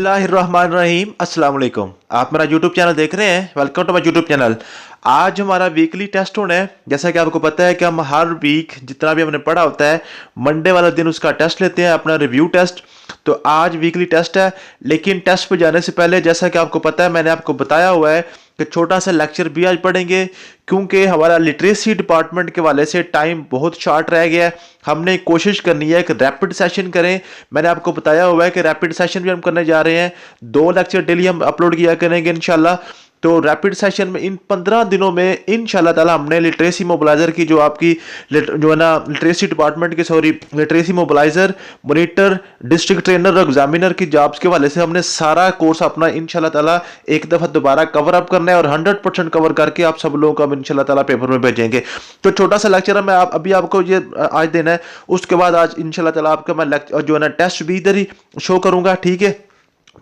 बिस्मिल्लाहिर्रहमानिर्रहीम अस्सलाम वालेकुम। आप मेरा यूट्यूब चैनल देख रहे हैं, welcome to my YouTube channel. आज हमारा वीकली टेस्ट होना है। जैसा कि आपको पता है कि हम हर वीक जितना भी हमने पढ़ा होता है मंडे वाला दिन उसका टेस्ट लेते हैं, अपना रिव्यू टेस्ट। तो आज वीकली टेस्ट है, लेकिन टेस्ट पे जाने से पहले जैसा कि आपको पता है मैंने आपको बताया हुआ है कि छोटा सा लेक्चर भी आज पढ़ेंगे, क्योंकि हमारा लिटरेसी डिपार्टमेंट के वाले से टाइम बहुत शॉर्ट रह गया है। हमने कोशिश करनी है कि रैपिड सेशन करें। मैंने आपको बताया हुआ है कि रैपिड सेशन भी हम करने जा रहे हैं। 2 लेक्चर डेली हम अपलोड किया करेंगे इंशाल्लाह। तो रैपिड सेशन में इन 15 दिनों में इंशाल्लाह ताला हमने लिटरेसी मोबिलाइजर की जो आपकी जो है ना लिटरेसी डिपार्टमेंट की literacy mobiliser, monitor, district trainer और एग्जामिनर की जॉब्स के वाले से हमने सारा कोर्स अपना इंशाल्लाह ताला एक दफ़ा दोबारा कवर अप करना है और 100% कवर करके आप सब लोगों को हम इंशाल्लाह ताला पेपर में भेजेंगे। तो छोटा सा लेक्चर मैं अभी आपको ये आज देना है। उसके बाद आज इंशाल्लाह ताला आपका मैं जो है ना टेस्ट भी इधर ही शो करूंगा, ठीक है।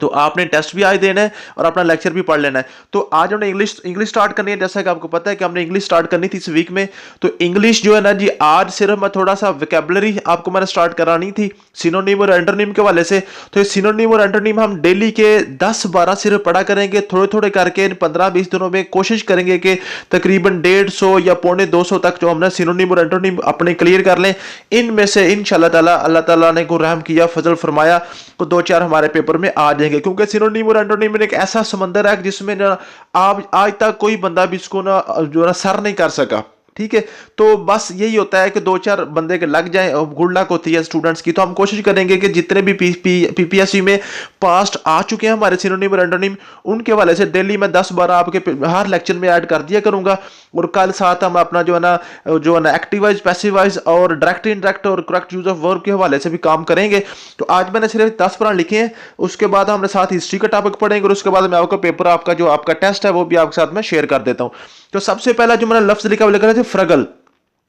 तो आपने टेस्ट भी आज देना है और अपना लेक्चर भी पढ़ लेना है। तो आज हमने इंग्लिश स्टार्ट करनी है। जैसा कि आपको पता है कि हमने इंग्लिश स्टार्ट करनी थी इस वीक में। तो इंग्लिश जो है ना जी, आज सिर्फ मैं थोड़ा सा वोकैबुलरी आपको मैंने स्टार्ट करानी थी सिनोनिम और एंटोनिम के वाले से। तो ये सिनोनिम और एंटोनिम हम डेली के 10-12 सिर्फ पढ़ा करेंगे, थोड़े थोड़े करके। 15-20 दिनों में कोशिश करेंगे कि तकरीबन 150 या 150 तक जो हमने सिनोनिम और एंटोनिम अपने क्लियर कर लें। इनमें से इंशाल्लाह ताला अल्लाह ताला ने को रहम किया, फजल फरमाया, तो 2-4 हमारे पेपर में आ जाएंगे। क्योंकि सिनोनिम और एंटोनिम एक ऐसा समंदर है जिसमें ना आप आज तक कोई बंदा भी इसको ना जो ना सर नहीं कर सका, ठीक है। तो बस यही होता है कि 2-4 बंदे के लग जाए, गुड लक होती है स्टूडेंट्स की। तो हम कोशिश करेंगे कि जितने भी पीपीएससी में पास्ट आ चुके हैं हमारे सिनोनिम और एंटोनिम, उनके वाले से डेली मैं 10-12 आपके हर लेक्चर में ऐड कर दिया करूंगा। और कल साथ हम अपना जो है ना एक्टिव वाइज, पैसिव वाइज और डायरेक्ट, इनडायरेक्ट और करेक्ट यूज ऑफ वर्ब के हवाले से भी काम करेंगे। तो आज मैंने सिर्फ 10 लिखे हैं। उसके बाद हमने साथ हिस्ट्री का टॉपिक पढ़ेंगे और उसके बाद मैं आपका पेपर, आपका जो आपका टेस्ट है वो भी आपके साथ में शेयर कर देता हूं। तो सबसे पहला जो मैंने लफ्ज लिखा वो लिखा है फ्रगल।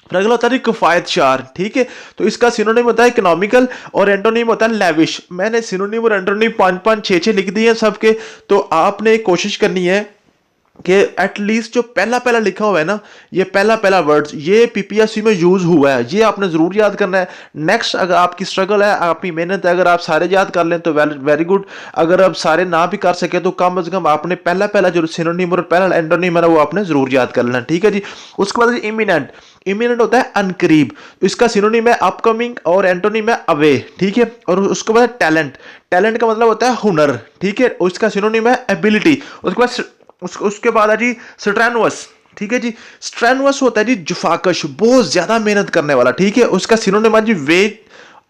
फ्रगल होता है किफायत शार, ठीक है। तो इसका सिनोनिम होता है इकोनॉमिकल और एंटोनिम होता है लैविश। मैंने सिनोनिम और एंटोनिम 5-5, 6-6 लिख दिए हैं सबके। तो आपने कोशिश करनी है कि एटलीस्ट जो पहला लिखा हुआ है ना, ये पहला वर्ड्स ये पीपीएससी में यूज हुआ है, ये आपने जरूर याद करना है। नेक्स्ट, अगर आपकी स्ट्रगल है, आपकी मेहनत है, अगर आप सारे याद कर लें तो वेरी गुड। अगर आप सारे ना भी कर सके तो कम से कम आपने पहला जो सिनोनिम और पहला एंटोनिम है वो आपने जरूर याद कर लेना, ठीक है जी। उसके बाद इमिनेंट। इमिनेंट होता है अनकरीब। इसका सिनोनिम है अपकमिंग और एंटोनिम है अवे, ठीक है। और उसके बाद टैलेंट। टैलेंट का मतलब होता है हुनर, ठीक है। उसका सिनोनिम है एबिलिटी। उसके बाद है जी स्ट्रेनुअस, ठीक है जी। स्ट्रेनुअस होता है जी जुफाकश, बहुत ज्यादा मेहनत करने वाला, ठीक है। उसका सिनोनिम है जी वेट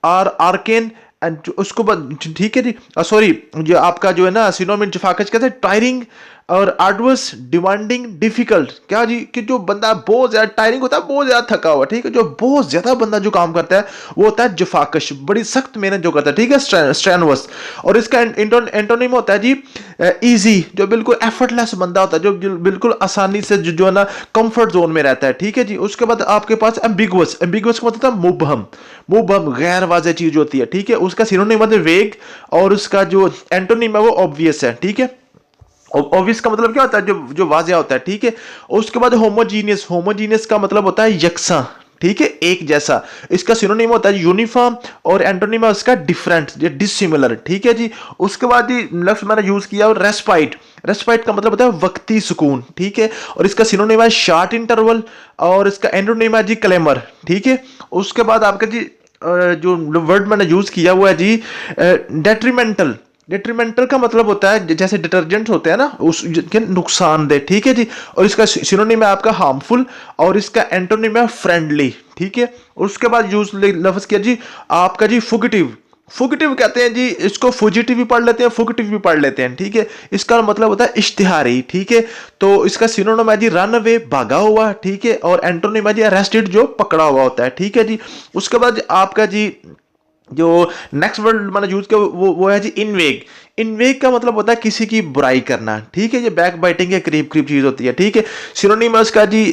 और आर्केन एंड उसको बाद, ठीक है जी। सॉरी, जो आपका जो है ना सिनोनिम जुफाकश कहते हैं टायरिंग और आर्डुअस, डिमांडिंग, डिफिकल्ट। क्या जी कि जो बंदा बहुत ज्यादा टायरिंग होता है, बहुत ज्यादा थका हुआ, ठीक है। जो बहुत ज्यादा बंदा जो काम करता है वो होता है जुफाकश, बड़ी सख्त मेहनत जो करता है, ठीक है, स्ट्रेनुअस। और इसका एंटोनिम होता है जी इजी, जो बिल्कुल एफर्टलेस बंदा होता है, जो बिल्कुल आसानी से जो है ना कंफर्ट जोन में रहता है, ठीक है जी। उसके बाद आपके पास एम्बिगुअस। एम्बिगुअस का मतलब मुबहम, मुबहम गैर वाज़ेह चीज होती है, ठीक है। उसका सिनोनिम मतलब वेग और उसका जो एंटोनिम है वो ऑब्वियस है, ठीक है। ऑब्वियस का मतलब क्या होता है, जो वाज़ेह होता है, ठीक है। उसके बाद होमोजीनियस। होमोजीनियस का मतलब होता है यकसा, ठीक है, एक जैसा। इसका सिनोनिम होता है यूनिफॉर्म और एंटोनिम है उसका डिफरेंट, डिसिमिलर, ठीक है जी। उसके बाद जी लफ्ज मैंने यूज किया रेस्पाइट। रेस्पाइट का मतलब होता है वक्ती सुकून, ठीक है। और इसका सिनोनिम है शॉर्ट इंटरवल और इसका एंटोनिम है जी क्लेमर, ठीक है। उसके बाद आपका जी जो वर्ड मैंने यूज किया हुआ है जी डेट्रीमेंटल। डिट्रीमेंटल का मतलब होता है जैसे डिटर्जेंट होते हैं ना, उसके नुकसानदेह, ठीक है जी। और इसका सिनोनिम है आपका हार्मफुल और इसका एंटोनिम है फ्रेंडली, ठीक है। उसके बाद यूज लफ्ज किया जी आपका जी फुगिटिव। फुगिटिव कहते हैं जी, इसको फुजिटिव भी पढ़ लेते हैं, फुगिटिव भी पढ़ लेते हैं, ठीक है। इसका मतलब होता है इश्तिहारी, ठीक है। तो इसका सिनोनिम है जी रन अवे, भागा हुआ, ठीक है। और एंटोनिम है जी अरेस्टेड, जो पकड़ा हुआ होता है, ठीक है जी। उसके बाद आपका जी जो नेक्स्ट वर्ड मैंने यूज किया वो है जी इनवेग। इनवेग का मतलब होता है किसी की बुराई करना, ठीक है। ये बैक बाइटिंग के करीब करीब चीज होती है, ठीक है। सिनोनिम है इसका जी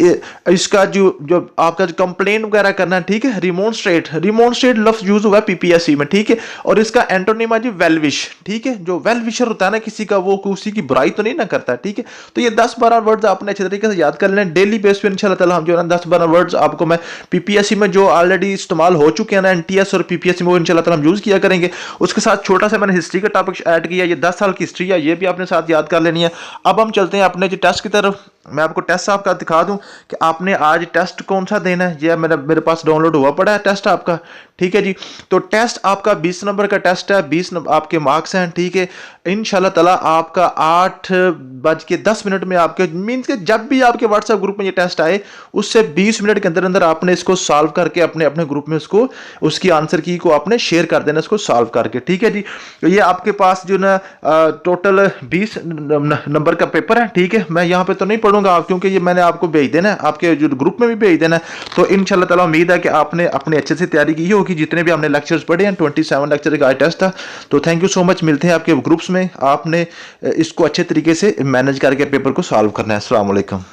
इसका जो आपका कंप्लेन वगैरह करना, ठीक है। रिमोन्स्ट्रेट। रिमोन्स्ट्रेट लफ्ज यूज हुआ है पीपीएससी में, ठीक है। और इसका एंटोनिम है जी वेलविश, ठीक है। जो वेल विशर होता है ना किसी का, वो किसी की बुराई तो नहीं ना करता, ठीक है। तो ये 10-12 वर्ड्स आपने अच्छे तरीके से याद कर लें। डेली बेस पे इंशाल्लाह ताला हम जो है 10-12 वर्ड्स आपको मैं पीपीएससी में जो ऑलरेडी इस्तेमाल हो चुके हैं ना एनटीएस और पीपीएससी में, इंशाल्लाह ताला हम यूज किया करेंगे। उसके साथ छोटा सा मैंने हिस्ट्री का टॉपिक ऐड की है, ये 10 साल की हिस्ट्री है, ये भी आपने साथ याद कर लेनी है। अब हम चलते हैं अपने जो टेस्ट की तरफ। मैं आपको टेस्ट आपका दिखा दूं कि आपने आज टेस्ट कौन सा देना है। ये मेरे पास डाउनलोड हुआ पड़ा है टेस्ट आपका, ठीक है जी। तो टेस्ट आपका 20 नंबर का टेस्ट है, 20 आपके मार्क्स हैं, ठीक है। इंशाल्लाह ताला आपका 8:10 में आपके मीन्स के जब भी आपके व्हाट्सएप ग्रुप में ये टेस्ट आए उससे 20 मिनट के अंदर अंदर आपने इसको सॉल्व करके अपने अपने ग्रुप में उसको उसकी आंसर की को आपने शेयर कर देना इसको सॉल्व करके, ठीक है जी। तो ये आपके पास जो ना टोटल 20 नंबर का पेपर है, ठीक है। मैं यहाँ पे तो नहीं पढ़ूंगा आप, क्योंकि ये मैंने आपको भेज देना है, आपके जो ग्रुप में भी भेज देना है। तो इंशाल्लाह ताला उम्मीद है कि आपने अपने अच्छे से तैयारी की होगी, जितने भी हमने लेक्चर्स पढ़े हैं। 27 लेक्चर का टेस्ट था। तो थैंक यू सो मच, मिलते हैं आपके ग्रुप्स में। आपने इसको अच्छे तरीके से मैनेज करके पेपर को सॉल्व करना है। अस्सलाम वालेकुम।